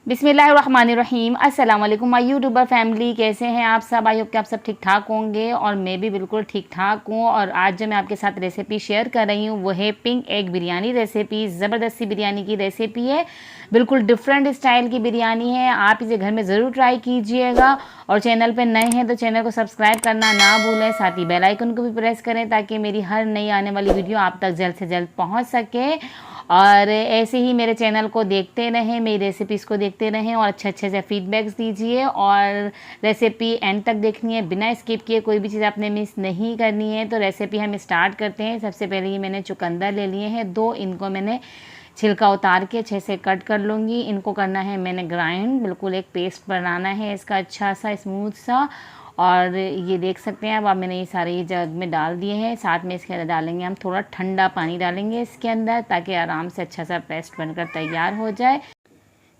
बिस्मिल्लाहिर्रहमानिर्रहीम। अस्सलाम वालेकुम माय यूट्यूबर फैमिली, कैसे हैं आप सब? आई होप कि आप सब ठीक ठाक होंगे और मैं भी बिल्कुल ठीक ठाक हूँ। और आज जो मैं आपके साथ रेसिपी शेयर कर रही हूँ वो है पिंक एग बिरयानी रेसिपी। ज़बरदस्ती बिरयानी की रेसिपी है, बिल्कुल डिफरेंट स्टाइल की बिरयानी है। आप इसे घर में ज़रूर ट्राई कीजिएगा और चैनल पर नए हैं तो चैनल को सब्सक्राइब करना ना भूलें, साथ ही बेल आइकन को भी प्रेस करें ताकि मेरी हर नई आने वाली वीडियो आप तक जल्द से जल्द पहुँच सके। और ऐसे ही मेरे चैनल को देखते रहें, मेरी रेसिपीज़ को देखते रहें और अच्छे से फीडबैक्स दीजिए। और रेसिपी एंड तक देखनी है, बिना स्किप किए कोई भी चीज़ आपने मिस नहीं करनी है। तो रेसिपी हम स्टार्ट करते हैं। सबसे पहले ये मैंने चुकंदर ले लिए हैं दो, इनको मैंने छिलका उतार के अच्छे से कट कर लूँगी। इनको करना है मैंने ग्राइंड, बिल्कुल एक पेस्ट बनाना है इसका अच्छा सा स्मूथ सा। और ये देख सकते हैं अब मैंने ये सारे ये जग में डाल दिए हैं। साथ में इसके अंदर डालेंगे हम थोड़ा ठंडा पानी डालेंगे इसके अंदर, ताकि आराम से अच्छा सा पेस्ट बनकर तैयार हो जाए।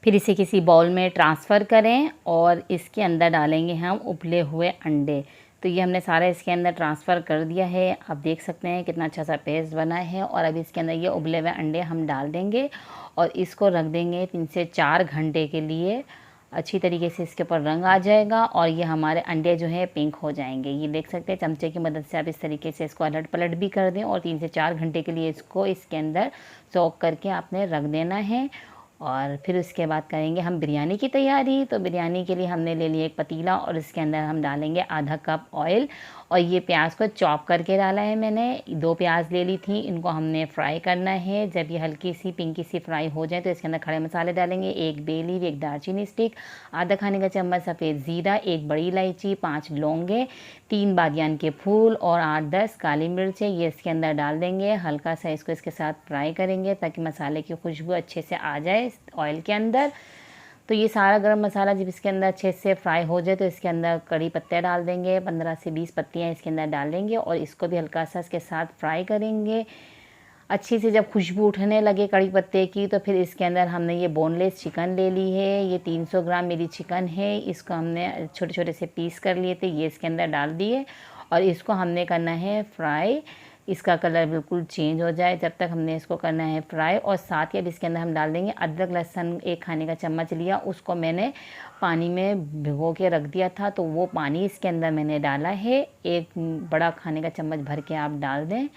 फिर इसे किसी बाउल में ट्रांसफ़र करें और इसके अंदर डालेंगे हम उबले हुए अंडे। तो ये हमने सारा इसके अंदर ट्रांसफ़र कर दिया है। आप देख सकते हैं कितना अच्छा सा पेस्ट बना है। और अब इसके अंदर ये उबले हुए अंडे हम डाल देंगे और इसको रख देंगे 3 से 4 घंटे के लिए। अच्छी तरीके से इसके ऊपर रंग आ जाएगा और ये हमारे अंडे जो है पिंक हो जाएंगे। ये देख सकते हैं, चमचे की मदद से आप इस तरीके से इसको अलट पलट भी कर दें और 3 से 4 घंटे के लिए इसको इसके अंदर सोक करके आपने रख देना है। और फिर उसके बाद करेंगे हम बिरयानी की तैयारी। तो बिरयानी के लिए हमने ले लिया एक पतीला और इसके अंदर हम डालेंगे आधा कप ऑयल। और ये प्याज को चॉप करके डाला है मैंने, 2 प्याज ले ली थी, इनको हमने फ्राई करना है। जब ये हल्की सी पिंकी सी फ्राई हो जाए तो इसके अंदर खड़े मसाले डालेंगे, 1 बे लीफ, 1 दालचीनी स्टिक, आधा खाने का चम्मच सफ़ेद ज़ीरा, 1 बड़ी इलायची, 5 लौंगे, 3 बादियान के फूल और 8-10 काली मिर्च है, ये इसके अंदर डाल देंगे। हल्का सा इसको इसके साथ फ्राई करेंगे ताकि मसाले की खुशबू अच्छे से आ जाए ऑयल के अंदर। तो ये सारा गरम मसाला जब इसके अंदर अच्छे से फ्राई हो जाए तो इसके अंदर कड़ी पत्ते डाल देंगे, 15 से 20 पत्तियाँ इसके अंदर डाल देंगे और इसको भी हल्का सा इसके साथ फ्राई करेंगे। अच्छी से जब खुशबू उठने लगे कड़ी पत्ते की तो फिर इसके अंदर हमने ये बोनलेस चिकन ले ली है। ये 300 ग्राम मेरी चिकन है, इसको हमने छोटे छोटे से पीस कर लिए थे, ये इसके अंदर डाल दिए और इसको हमने करना है फ्राई। इसका कलर बिल्कुल चेंज हो जाए जब तक हमने इसको करना है फ्राई। और साथ ही अब इसके अंदर हम डाल देंगे अदरक लहसुन, 1 खाने का चम्मच लिया, उसको मैंने पानी में भिगो के रख दिया था तो वो पानी इसके अंदर मैंने डाला है। 1 बड़ा खाने का चम्मच भर के आप डाल दें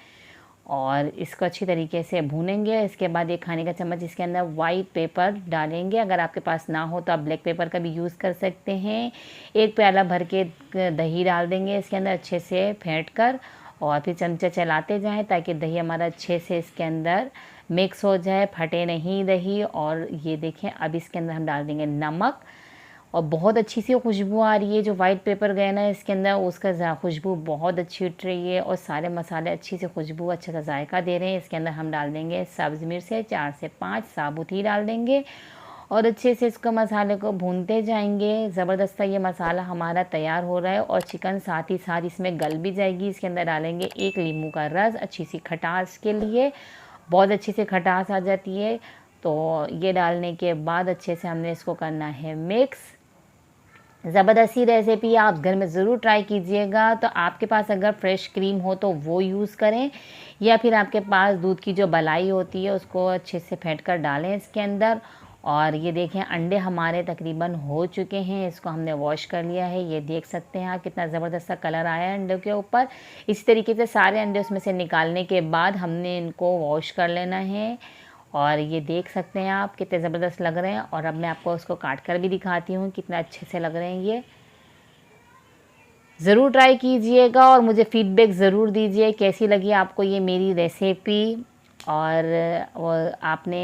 और इसको अच्छी तरीके से भूनेंगे। इसके बाद 1 खाने का चम्मच इसके अंदर वाइट पेपर डालेंगे, अगर आपके पास ना हो तो आप ब्लैक पेपर का भी यूज़ कर सकते हैं। 1 प्याला भर के दही डाल देंगे इसके अंदर अच्छे से फेंट कर और फिर चमचा चलाते जाएं ताकि दही हमारा अच्छे से इसके अंदर मिक्स हो जाए, फटे नहीं दही। और ये देखें अब इसके अंदर हम डाल देंगे नमक और बहुत अच्छी सी खुशबू आ रही है। जो वाइट पेपर गया ना इसके अंदर उसका खुशबू बहुत अच्छी उठ रही है और सारे मसाले अच्छी से खुशबू अच्छा सा जायका दे रहे हैं। इसके अंदर हम डाल देंगे सब्ज़ मिर्चें 4 से 5 साबुत ही डाल देंगे और अच्छे से इसको मसाले को भूनते जाएंगे। ज़बरदस्त ये मसाला हमारा तैयार हो रहा है और चिकन साथ ही साथ इसमें गल भी जाएगी। इसके अंदर डालेंगे 1 नींबू का रस, अच्छी सी खटास के लिए, बहुत अच्छी से खटास आ जाती है। तो ये डालने के बाद अच्छे से हमने इसको करना है मिक्स। ज़बरदस्ती रेसिपी आप घर में ज़रूर ट्राई कीजिएगा। तो आपके पास अगर फ्रेश क्रीम हो तो वो यूज़ करें या फिर आपके पास दूध की जो मलाई होती है उसको अच्छे से फेंट कर डालें इसके अंदर। और ये देखें अंडे हमारे तकरीबन हो चुके हैं, इसको हमने वॉश कर लिया है। ये देख सकते हैं आप कितना ज़बरदस्त सा कलर आया है अंडे के ऊपर। इसी तरीके से सारे अंडे उसमें से निकालने के बाद हमने इनको वॉश कर लेना है। और ये देख सकते हैं आप कितने ज़बरदस्त लग रहे हैं। और अब मैं आपको उसको काट कर भी दिखाती हूँ कितना अच्छे से लग रहे हैं। ये ज़रूर ट्राई कीजिएगा और मुझे फ़ीडबैक ज़रूर दीजिए कैसी लगी आपको ये मेरी रेसिपी। और आपने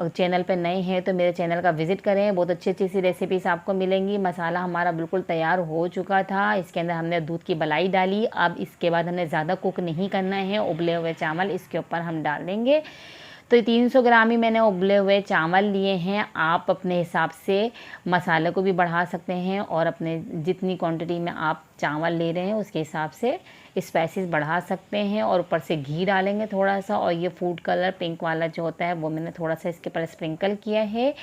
चैनल पे नए हैं तो मेरे चैनल का विज़िट करें, बहुत अच्छी अच्छी सी रेसिपीज़ आपको मिलेंगी। मसाला हमारा बिल्कुल तैयार हो चुका था, इसके अंदर हमने दूध की मलाई डाली। अब इसके बाद हमें ज़्यादा कुक नहीं करना है, उबले हुए चावल इसके ऊपर हम डाल देंगे। तो 300 ग्राम ही मैंने उबले हुए चावल लिए हैं। आप अपने हिसाब से मसाले को भी बढ़ा सकते हैं और अपने जितनी क्वांटिटी में आप चावल ले रहे हैं उसके हिसाब से स्पाइसेस बढ़ा सकते हैं। और ऊपर से घी डालेंगे थोड़ा सा और ये फूड कलर पिंक वाला जो होता है वो मैंने थोड़ा सा इसके ऊपर स्प्रिंकल किया है।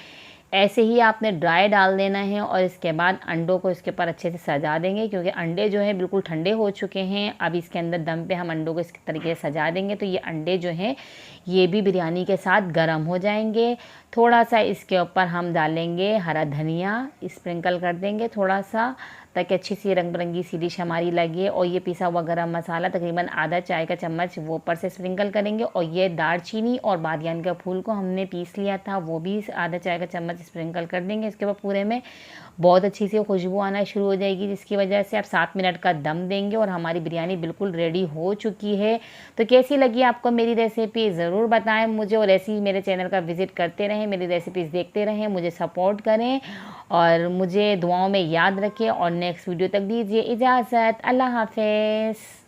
ऐसे ही आपने ड्राई डाल देना है और इसके बाद अंडों को इसके ऊपर अच्छे से सजा देंगे, क्योंकि अंडे जो हैं बिल्कुल ठंडे हो चुके हैं। अब इसके अंदर दम पे हम अंडों को इस तरीके से सजा देंगे तो ये अंडे जो हैं ये भी बिरयानी के साथ गर्म हो जाएंगे। थोड़ा सा इसके ऊपर हम डालेंगे हरा धनिया, स्प्रिंकल कर देंगे थोड़ा सा, ताकि अच्छी सी रंग बिरंगी सी डिश हमारी लगे। और ये पिसा हुआ गरम मसाला तकरीबन आधा चाय का चम्मच वो ऊपर से स्प्रिंकल करेंगे। और ये दालचीनी और बादियान का फूल को हमने पीस लिया था, वो भी आधा चाय का चम्मच स्प्रिंकल कर देंगे इसके ऊपर पूरे में। बहुत अच्छी सी खुशबू आना शुरू हो जाएगी, जिसकी वजह से आप 7 मिनट का दम देंगे और हमारी बिरयानी बिल्कुल रेडी हो चुकी है। तो कैसी लगी आपको मेरी रेसिपी ज़रूर बताएं मुझे, और ऐसे ही मेरे चैनल का विज़िट करते रहें, मेरी रेसिपीज़ देखते रहें, मुझे सपोर्ट करें और मुझे दुआओं में याद रखें। और नेक्स्ट वीडियो तक दीजिए इजाज़त। अल्लाह हाफ़िज़।